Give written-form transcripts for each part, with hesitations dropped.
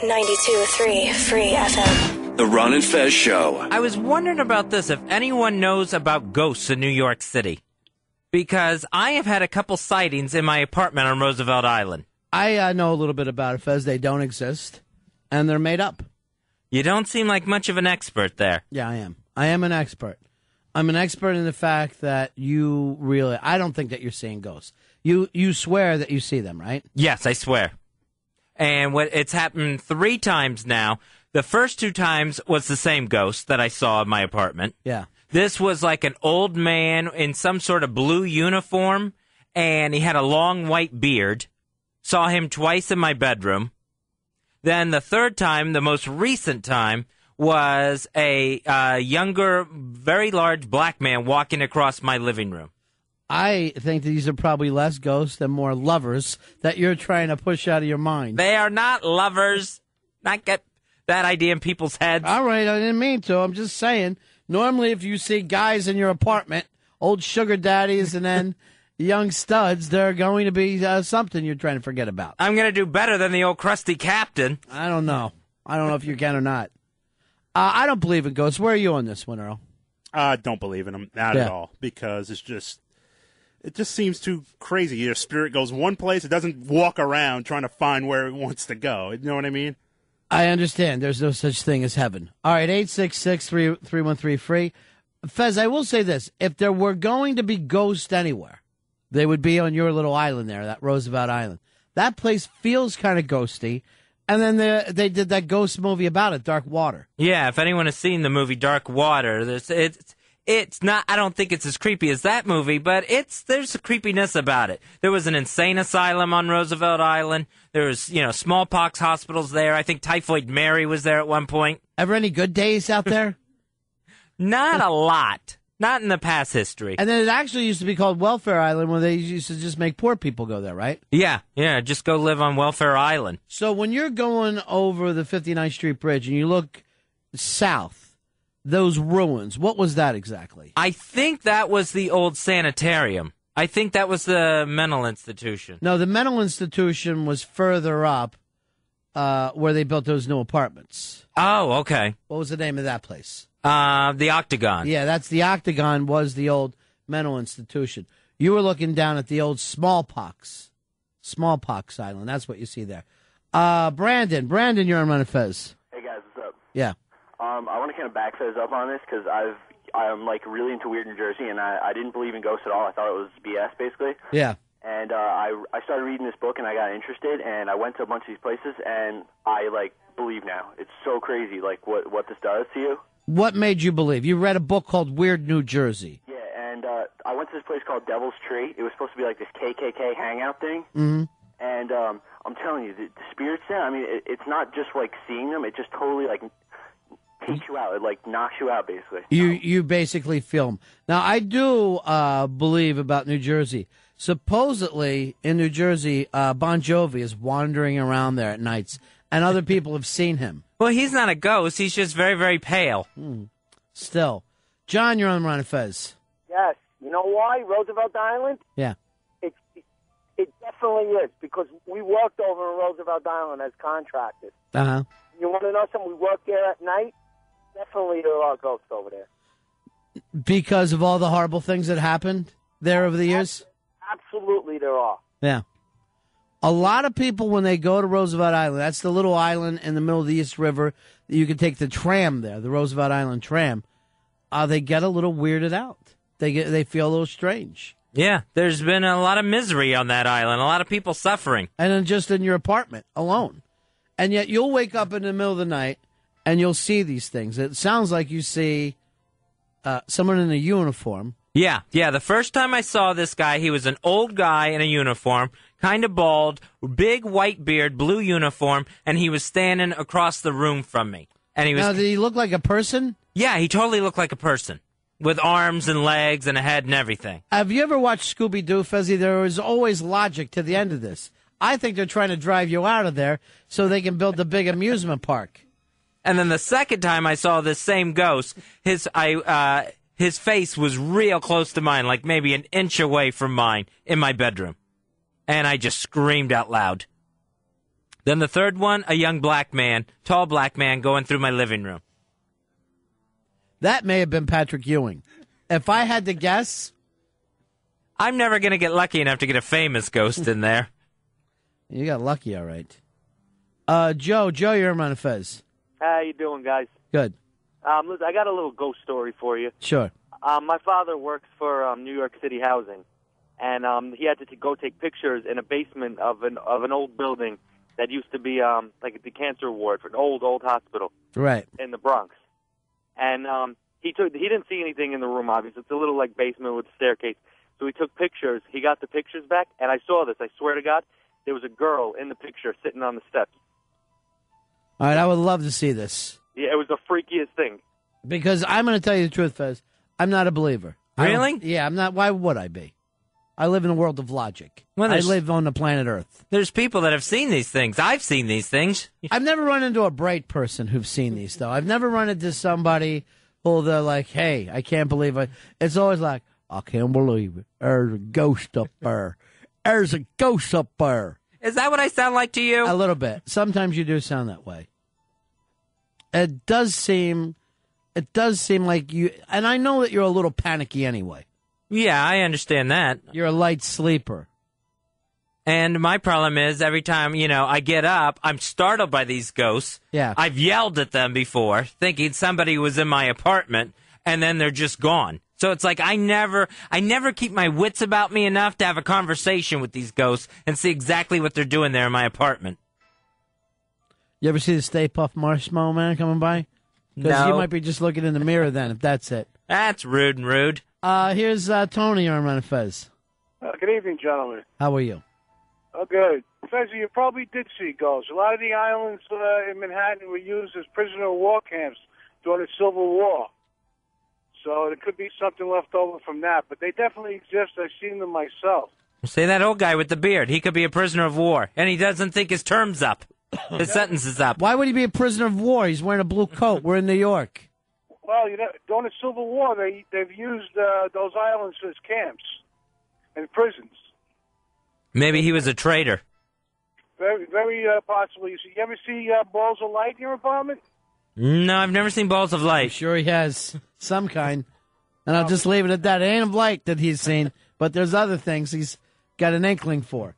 92.3 Free FM. The Ron and Fez Show. I was wondering about this, if anyone knows about ghosts in New York City. Because I have had a couple sightings in my apartment on Roosevelt Island. I know a little bit about it, Fez. They don't exist, and they're made up. You don't seem like much of an expert there. Yeah, I am. I am an expert. I'm an expert in the fact that you really... I don't think that you're seeing ghosts. You swear that you see them, right? Yes, I swear. And it's happened 3 times now. The first 2 times was the same ghost that I saw in my apartment. Yeah. This was like an old man in some sort of blue uniform, and he had a long white beard. Saw him twice in my bedroom. Then the third time, the most recent time, was a younger, very large black man walking across my living room. I think these are probably less ghosts and more lovers that you're trying to push out of your mind. They are not lovers. Not get that idea in people's heads. All right, I didn't mean to. I'm just saying. Normally, if you see guys in your apartment, old sugar daddies and then young studs, they're going to be something you're trying to forget about. I'm going to do better than the old crusty captain. I don't know. I don't know if you can or not. I don't believe in ghosts. Where are you on this one, Earl? I don't believe in them, not at all, because it just seems too crazy. Your spirit goes one place, it doesn't walk around trying to find where it wants to go. You know what I mean? I understand. There's no such thing as heaven. All right, 866-313-FREE. Fez, I will say this. If there were going to be ghosts anywhere, they would be on your little island there, that Roosevelt Island. That place feels kind of ghosty. And then they did that ghost movie about it, Dark Water. Yeah, if anyone has seen the movie Dark Water, it's not. I don't think it's as creepy as that movie, but there's a creepiness about it. There was an insane asylum on Roosevelt Island. There was smallpox hospitals there. I think Typhoid Mary was there at one point. Ever any good days out there? Not a lot. Not in the past history. And then it actually used to be called Welfare Island, where they used to just make poor people go there, right? Yeah, just go live on Welfare Island. So when you're going over the 59th Street Bridge and you look south, those ruins, what was that exactly? I think that was the old sanitarium. I think that was the mental institution. No, the mental institution was further up where they built those new apartments. Oh, okay. What was the name of that place? The Octagon. Yeah, that's the Octagon was the old mental institution. You were looking down at the old smallpox island. That's what you see there. Brandon, you're on Run and Fez. Hey guys, what's up? Yeah. I want to kind of back Fez up on this because I'm like really into weird New Jersey, and I didn't believe in ghosts at all. I thought it was BS basically. Yeah. And I started reading this book and I got interested, and I went to a bunch of these places, and I believe now. It's so crazy, what this does to you. What made you believe? You read a book called Weird New Jersey. Yeah, and I went to this place called Devil's Tree. It was supposed to be like this KKK hangout thing. Mm-hmm. And I'm telling you, the spirits there, I mean, it's not just seeing them. It just totally takes you out. It knocks you out, basically. You basically feel them. Now, I do believe about New Jersey. Supposedly, in New Jersey, Bon Jovi is wandering around there at nights, and other people have seen him. Well, he's not a ghost. He's just very, very pale. Still. John, you're on Ron and Fez. Yes. You know why? Roosevelt Island? Yeah. It definitely is, because we worked over in Roosevelt Island as contractors. Uh-huh. You want to know something? We worked there at night. Definitely there are ghosts over there. Because of all the horrible things that happened there over the years? Absolutely there are. Yeah. A lot of people, when they go to Roosevelt Island, that's the little island in the middle of the East River. You can take the tram there, the Roosevelt Island tram. They get a little weirded out. They feel a little strange. Yeah, there's been a lot of misery on that island, a lot of people suffering. And then just in your apartment alone. And yet you'll wake up in the middle of the night and you'll see these things. It sounds like you see someone in a uniform. Yeah. The first time I saw this guy, he was an old guy in a uniform, kind of bald, big white beard, blue uniform, and he was standing across the room from me. And he was. Now, did he look like a person? Yeah, he totally looked like a person, with arms and legs and a head and everything. Have you ever watched Scooby-Doo, Fezzy? There is always logic to the end of this. I think they're trying to drive you out of there so they can build the big amusement park. And then the second time I saw this same ghost, his face was real close to mine, like maybe an inch away from mine in my bedroom. And I just screamed out loud. Then the third one, a young black man, tall black man going through my living room. That may have been Patrick Ewing. If I had to guess, I'm never going to get lucky enough to get a famous ghost in there. you got lucky, all right. Joe, you're on Fez. How you doing, guys? Good. Listen, I got a little ghost story for you. Sure. My father works for New York City Housing, and he had to go take pictures in a basement of an old building that used to be like the cancer ward for an old hospital, Right. in the Bronx. And he didn't see anything in the room. Obviously, it's a little like basement with a staircase. So he took pictures. He got the pictures back, and I saw this. I swear to God, there was a girl in the picture sitting on the steps. All right, I would love to see this. Yeah, it was the freakiest thing. Because I'm going to tell you the truth, Fez. I'm not a believer. Really? Yeah, I'm not. Why would I be? I live in a world of logic. Well, I live on the planet Earth. There's people that have seen these things. I've seen these things. I've never run into a bright person who've seen these, though. I've never run into somebody who they're like, hey, I can't believe it. It's always like, I can't believe it. There's a ghost up there. There's a ghost up there. Is that what I sound like to you? A little bit. Sometimes you do sound that way. It does seem like you, and I know that you're a little panicky anyway. Yeah, I understand that. You're a light sleeper. And my problem is every time, I get up, I'm startled by these ghosts. Yeah. I've yelled at them before, thinking somebody was in my apartment, and then they're just gone. So it's like I never keep my wits about me enough to have a conversation with these ghosts and see exactly what they're doing there in my apartment. You ever see the Stay Puft Marshmallow Man coming by? Because No. you might be just looking in the mirror then, if that's it. That's rude and rude. Here's Tony on Run Fez. Good evening, gentlemen. How are you? Oh, good. Fezzy, you probably did see ghosts. A lot of the islands in Manhattan were used as prisoner of war camps during the Civil War. So there could be something left over from that. But they definitely exist. I've seen them myself. Say that old guy with the beard. He could be a prisoner of war, and he doesn't think his term's up. His sentence is up. Why would he be a prisoner of war? He's wearing a blue coat. We're in New York. Well, during the Civil War, they've used those islands as camps and prisons. Maybe he was a traitor. Very, very possibly. You ever see balls of light in your apartment? No, I've never seen balls of I'm light. sure he has some kind. And I'll just leave it at that. It ain't of light that he's seen, but there's other things he's got an inkling for.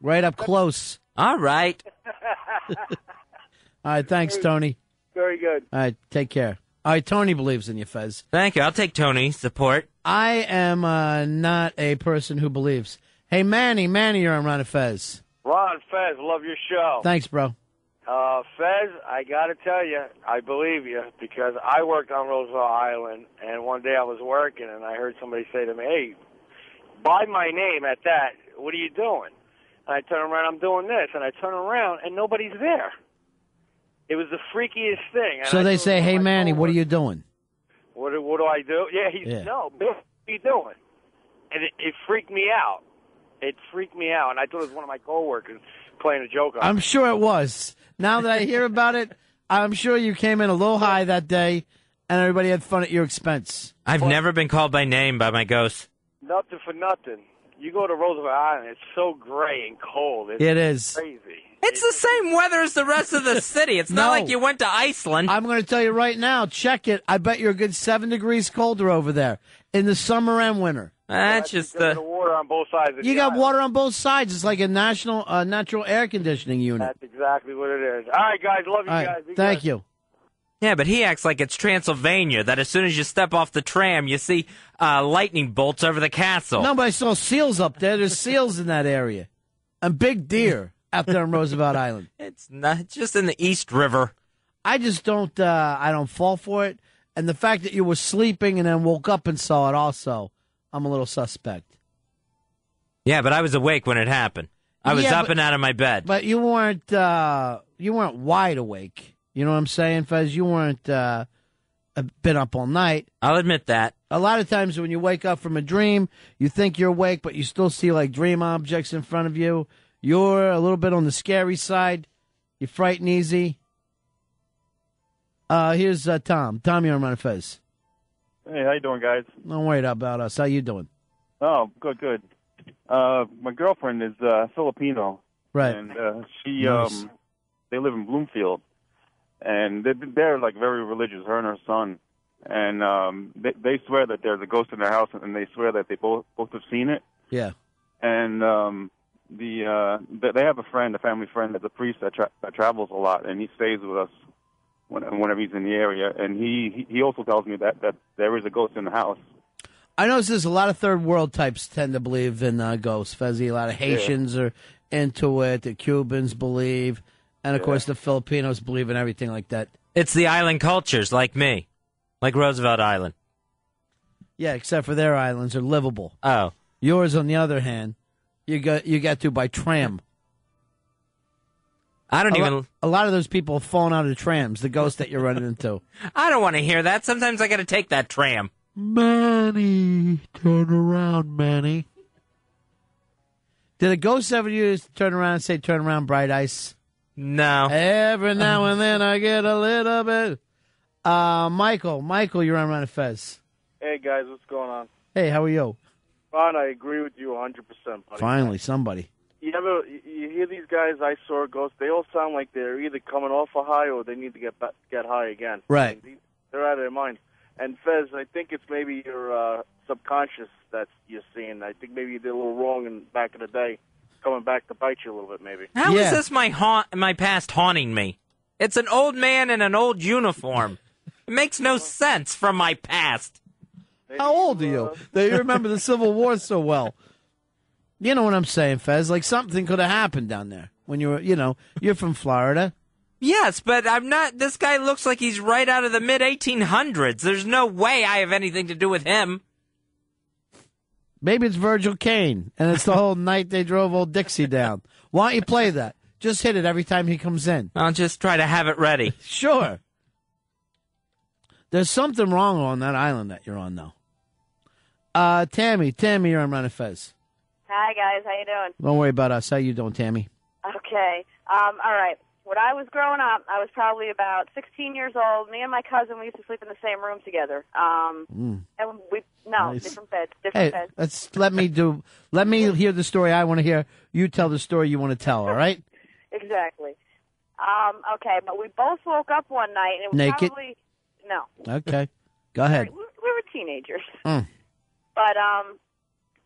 Right up close. All right. All right, thanks, Tony. Very good. All right, take care. All right, Tony believes in you, Fez. Thank you. I'll take Tony's support. I am not a person who believes. Hey, Manny, you're on Ron and Fez. Ron, Fez, love your show. Thanks, bro. Fez, I got to tell you, I believe you because I worked on Roosevelt Island, and one day I was working, and I heard somebody say to me, hey, by my name at that, what are you doing? And I turn around, I'm doing this, and I turn around, and nobody's there. It was the freakiest thing. And So they say, hey, Manny, what are you? you doing? What do I do? No, Bill, what are you doing? And it freaked me out. It freaked me out, and I thought it was one of my coworkers playing a joke on me. I'm sure it was. Now that I hear about it, I'm sure you came in a little high that day, and everybody had fun at your expense. I've never been called by name by my ghost. Nothing for nothing. You go to Roosevelt Island, it's so gray and cold. It is. Crazy. It's the same weather as the rest of the city. It's not No. like you went to Iceland. I'm going to tell you right now, check it. I bet you're a good 7 degrees colder over there in the summer and winter. That's just the water on both sides of You the got island. water on both sides. It's like a natural air conditioning unit. That's exactly what it is. All right, guys. Love you All right, guys. Be thank good. you. Yeah, but he acts like it's Transylvania, that as soon as you step off the tram, you see lightning bolts over the castle. No, but I saw seals up there. There's seals in that area. And big deer out there on Roosevelt Island. It's not. It's just in the East River. I just don't I don't fall for it. And the fact that you were sleeping and then woke up and saw it also, I'm a little suspect. Yeah, but I was awake when it happened. I was up and out of my bed. But you weren't wide awake. You know what I'm saying, Fez? You weren't been up all night. I'll admit that. A lot of times when you wake up from a dream, you think you're awake, but you still see like dream objects in front of you. You're a little bit on the scary side. You frighten easy. Here's Tom. Tom, you're on Fez. Hey, how you doing, guys? Don't worry about us. How you doing? Oh, good. My girlfriend is Filipino, Right. And Nice. they live in Bloomfield, and they're like very religious. Her and her son, and they swear that there's a ghost in their house, and they swear that they both have seen it. Yeah. And they have a family friend that's a priest that travels a lot, and he stays with us whenever he's in the area. And he also tells me that there is a ghost in the house. I notice there's a lot of third world types tend to believe in ghosts, Fezzy. A lot of Haitians are into it. The Cubans believe. And, of course, the Filipinos believe in everything like that. It's the island cultures, like me. Like Roosevelt Island. Yeah, except for their islands are livable. Oh. Yours, on the other hand, you got to by tram. I don't even... A lot of those people have fallen out of trams, the ghosts that you're running into. I don't want to hear that. Sometimes I got to take that tram. Manny, turn around, Manny. Did a ghost ever use turn around and say, turn around, bright ice? No. Every now and then I get a little bit. Michael, you're on Run Fez. Hey, guys, what's going on? Hey, how are you? Fine, I agree with you 100%, buddy. Finally, somebody. You hear these guys, I saw ghosts, they all sound like they're either coming off a high or they need to get high again. Right. I mean, they're out of their mind. And Fez, I think it's maybe your subconscious that you're seeing. I think maybe you did a little wrong back in the day, coming back to bite you a little bit, maybe. How is this my past haunting me? It's an old man in an old uniform. It makes no sense from my past. How old are you? That you remember the Civil War so well. You know what I'm saying, Fez? Like something could have happened down there when you were, you're from Florida. Yes, but I'm not. This guy looks like he's right out of the mid-1800s. There's no way I have anything to do with him. Maybe it's Virgil Caine, and it's the whole night they drove old Dixie down. Why don't you play that? Just hit it every time he comes in. I'll just try to have it ready. Sure. There's something wrong on that island that you're on, though. Tammy, you're on Run Fez. Hi, guys. How you doing? Don't worry about us. How you doing, Tammy? Okay. All right. When I was growing up, I was probably about 16 years old. Me and my cousin, we used to sleep in the same room together. And Nice. different beds. Hey, beds. let me hear the story I want to hear. You tell the story you want to tell, all right? Exactly. Okay, but we both woke up one night, and it was Naked? probably... No. Okay. Go ahead. We were teenagers. Mm. But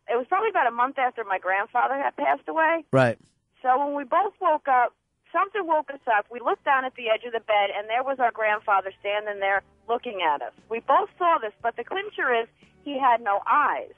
it was probably about a month after my grandfather had passed away. Right. So when we both woke up, something woke us up. We looked down at the edge of the bed, and there was our grandfather standing there looking at us. We both saw this, but the clincher is he had no eyes.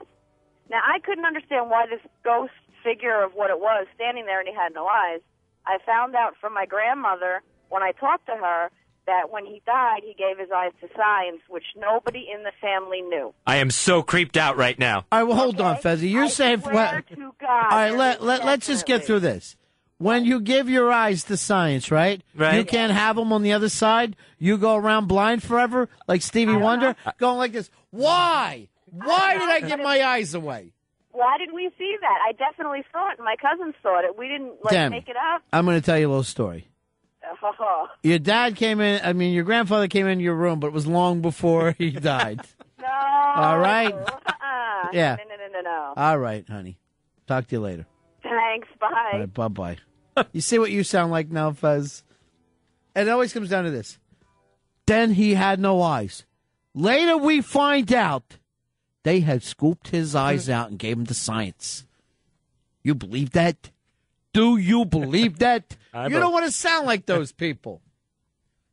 Now, I couldn't understand why this ghost figure of what it was standing there and he had no eyes. I found out from my grandmother when I talked to her that when he died, he gave his eyes to science, which nobody in the family knew. I am so creeped out right now. All right, well, hold on, Fezzy. You're saying... Swear to God. All right, let's just get through this. When you give your eyes to science, right? Right. You can't have them on the other side. You go around blind forever, like Stevie Wonder, going like this. Why? Why did I give my eyes away? Why did we see that? I definitely saw it, and my cousins saw it. We didn't, make it up. I'm going to tell you a little story. Your dad came in, your grandfather came in your room, but it was long before he died. No. All right? Yeah. No. All right, honey. Talk to you later. Thanks. Bye. All right, bye-bye. You see what you sound like now, Fez? And it always comes down to this. Then he had no eyes. Later we find out they had scooped his eyes out and gave him to science. You believe that? Do you believe that? You don't want to sound like those people.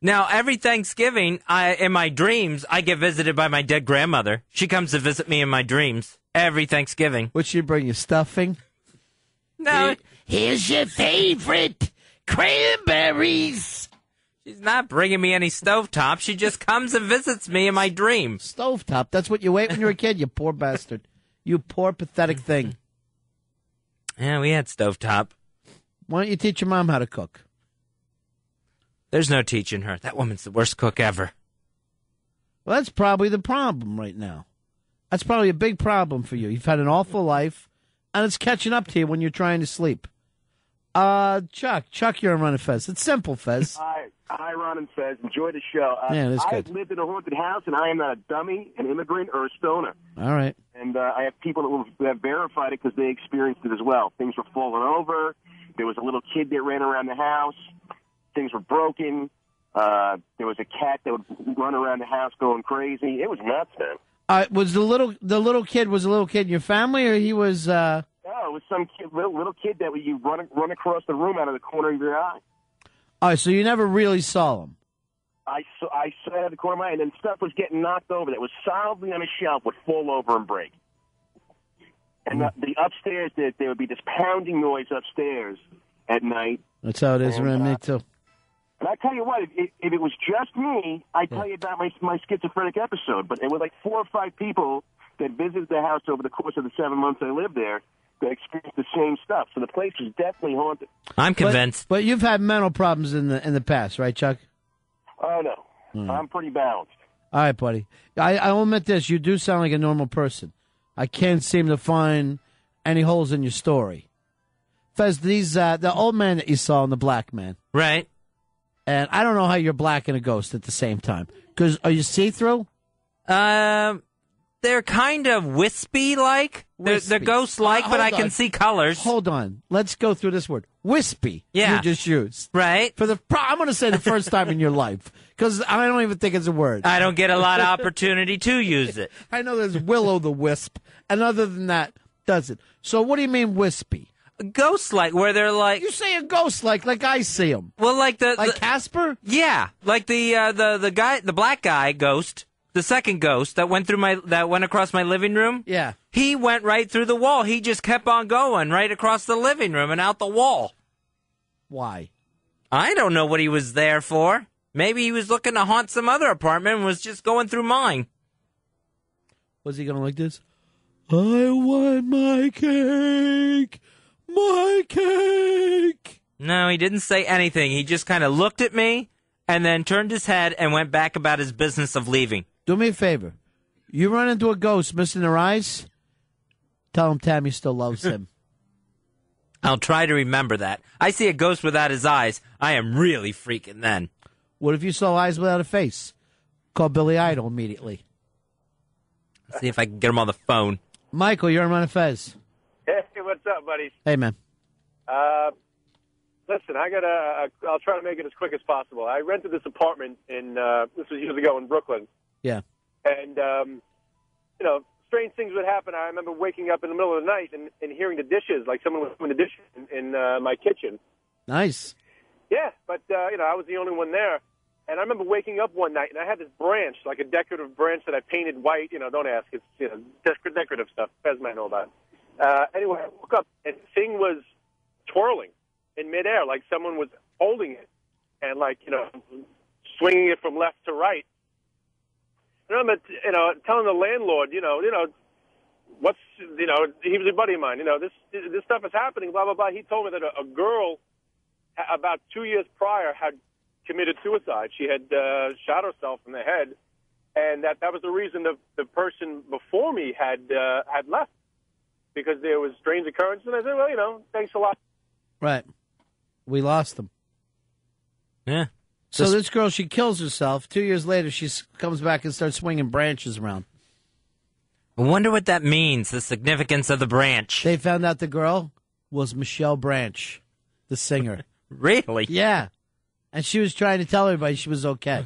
Now, every Thanksgiving, in my dreams, I get visited by my dead grandmother. She comes to visit me in my dreams every Thanksgiving. Would she bring you stuffing? No. Here's your favorite cranberries. She's not bringing me any stovetop. She just comes and visits me in my dreams. Stovetop? That's what you ate when you were a kid, you poor bastard. You poor, pathetic thing. Yeah, we had stovetop. Why don't you teach your mom how to cook? There's no teaching her. That woman's the worst cook ever. Well, that's probably the problem right now. That's probably a big problem for you. You've had an awful life, and it's catching up to you when you're trying to sleep. Chuck, you're on Run Fez. It's simple, Fez. Hi, Ron and Fez. Enjoy the show. Yeah, that's good. I've lived in a haunted house, and I am not a dummy, an immigrant, or a stoner. All right. And I have people that have verified it because they experienced it as well. Things were falling over. There was a little kid that ran around the house. Things were broken. There was a cat that would run around the house going crazy. It was nuts, man. Was the little kid in your family, or he was? No, it was some kid, little kid that you run across the room out of the corner of your eye. All right, so you never really saw him. I saw it out of the corner of my eye, and then stuff was getting knocked over that was solidly on a shelf would fall over and break. And the upstairs, there would be this pounding noise upstairs at night. That's how it is around me, too. And I tell you what, if it was just me, I'd tell you about my schizophrenic episode. But there were like 4 or 5 people that visited the house over the course of the 7 months I lived there that experienced the same stuff. So the place was definitely haunted. I'm convinced. But you've had mental problems in the past, right, Chuck? Oh, no. I'm pretty balanced. All right, buddy. I'll admit this. You do sound like a normal person. I can't seem to find any holes in your story. Fez, the old man that you saw and the black man. Right. And I don't know how you're black and a ghost at the same time. Because are you see-through? They're kind of wispy-like. They're ghost-like, but I can see colors. Hold on. Let's go through this word. Wispy. Yeah. You just used. Right. I'm going to say the first time in your life. Because I don't even think it's a word. I don't get a lot of opportunity to use it. I know there's Will-o'-the-Wisp. And other than that, doesn't. So what do you mean wispy? Ghost-like, where they're like... You say a ghost-like I see him. Well, like Casper? Yeah. Like the guy, the black guy ghost, the second ghost that went across my living room. Yeah. He went right through the wall. He just kept on going right across the living room and out the wall. Why? I don't know what he was there for. Maybe he was looking to haunt some other apartment and was just going through mine. Was he going like this? I want my cake. My cake. No, he didn't say anything. He just kind of looked at me and then turned his head and went back about his business of leaving. Do me a favor. You run into a ghost missing their eyes, tell him Tammy still loves him. I'll try to remember that. I see a ghost without his eyes. I am really freaking then. What if you saw eyes without a face? Call Billy Idol immediately. See if I can get him on the phone. Michael, you're on Run Fez. Hey, what's up, buddy? Hey, man. Listen, I'll try to make it as quick as possible. I rented this apartment this was years ago in Brooklyn. Yeah. And, strange things would happen. I remember waking up in the middle of the night and hearing the dishes, like someone was doing the dishes in my kitchen. Nice. Yeah, but, I was the only one there. And I remember waking up one night, and I had this branch, like a decorative branch that I painted white. Don't ask. It's, decorative stuff. Fez might know about it. Anyway, I woke up, and the thing was twirling in midair, like someone was holding it and, swinging it from left to right. And I'm, telling the landlord, he was a buddy of mine. This stuff is happening, blah, blah, blah. He told me that a girl about 2 years prior had committed suicide. She had shot herself in the head, and that was the reason the person before me had left, because there was strange occurrences. And I said, well, thanks a lot. Right. We lost them. Yeah. So this girl, she kills herself. 2 years later, she comes back and starts swinging branches around. I wonder what that means, the significance of the branch. They found out the girl was Michelle Branch, the singer. Really? Yeah. And she was trying to tell everybody she was okay.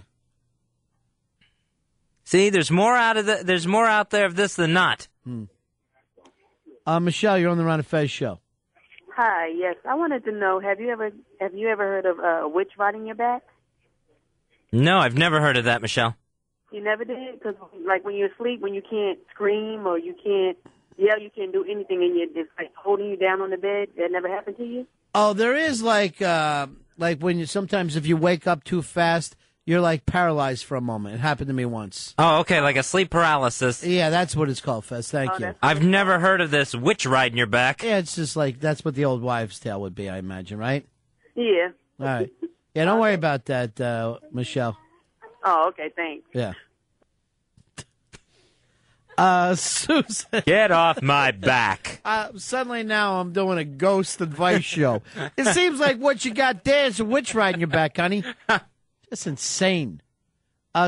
See, there's more out there of this than not. Michelle, you're on the Ron and Fez show. Hi, yes. I wanted to know, have you ever heard of a witch riding your back? No, I've never heard of that, Michelle. You never did? Because, when you're asleep, when you can't scream or you can't yell, you can't do anything, and it's holding you down on the bed. That never happened to you? Oh, there is like when sometimes if you wake up too fast, you're paralyzed for a moment. It happened to me once. Oh, okay, like a sleep paralysis. Yeah, that's what it's called, Fez. Thank you. I've never heard of this witch riding your back. Yeah, it's just that's what the old wives' tale would be, I imagine, right? Yeah. All right. Yeah, don't worry about that, Michelle. Oh, okay, thanks. Yeah. Susan. Get off my back. Suddenly now I'm doing a ghost advice show. It seems like what you got there is a witch riding your back, honey. That's insane.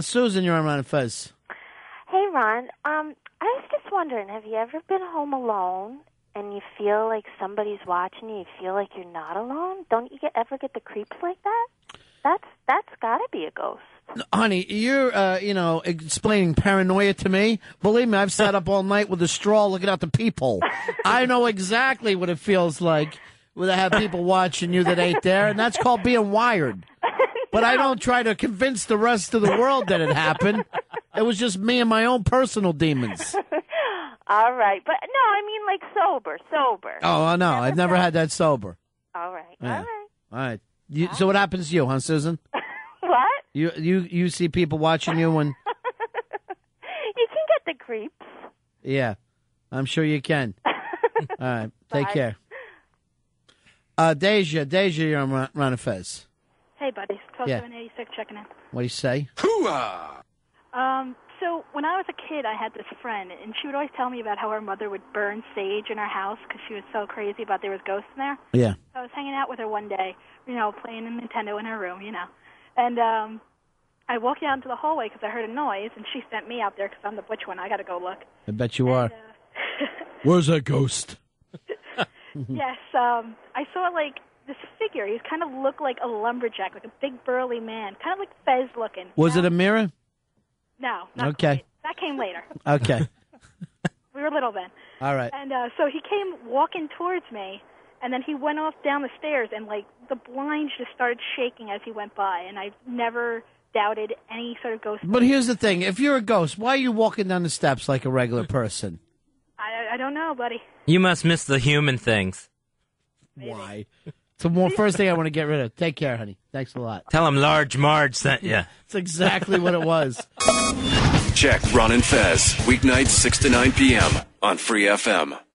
Susan, you're on Ron and Fez. Hey, Ron. I was just wondering, have you ever been home alone and you feel like somebody's watching you, you feel like you're not alone? Don't you ever get the creeps like that? That's got to be a ghost. Honey, you're, explaining paranoia to me. Believe me, I've sat up all night with a straw looking out the peephole. I know exactly what it feels like when I have people watching you that ain't there, and that's called being wired. But I don't try to convince the rest of the world that it happened. It was just me and my own personal demons. All right. But, no, I mean like sober. Oh, no, I've never had that sober. All right, Yeah. all right. All right. So what happens to you, huh, Susan? What? You see people watching you when... You can get the creeps. Yeah, I'm sure you can. All right, take Bye. care. Deja, you're on Ron and Fez. Hey, buddies. Yeah. 12-786 checking in. What do you say? Hoo-ah! So when I was a kid, I had this friend, and she would always tell me about how her mother would burn sage in her house because she was so crazy about there was ghosts in there. Yeah. So I was hanging out with her one day, playing a Nintendo in her room, And I walked out into the hallway because I heard a noise, and she sent me out there because I'm the butch one. I got to go look. I bet you are. Where's that ghost? Yes, I saw, this figure. He kind of looked like a lumberjack, like a big burly man, kind of like Fez looking. Was it a mirror? No, not Okay. quite. That came later. Okay. We were little then. All right. And so he came walking towards me, and then he went off down the stairs, and, the blinds just started shaking as he went by, and I never doubted any sort of ghost. But here's the thing. If you're a ghost, why are you walking down the steps like a regular person? I don't know, buddy. You must miss the human things. Why? It's the first thing I want to get rid of. Take care, honey. Thanks a lot. Tell him Large Marge sent you. It's exactly what it was. Check Ron and Fez, weeknights 6 to 9 p.m. on Free FM.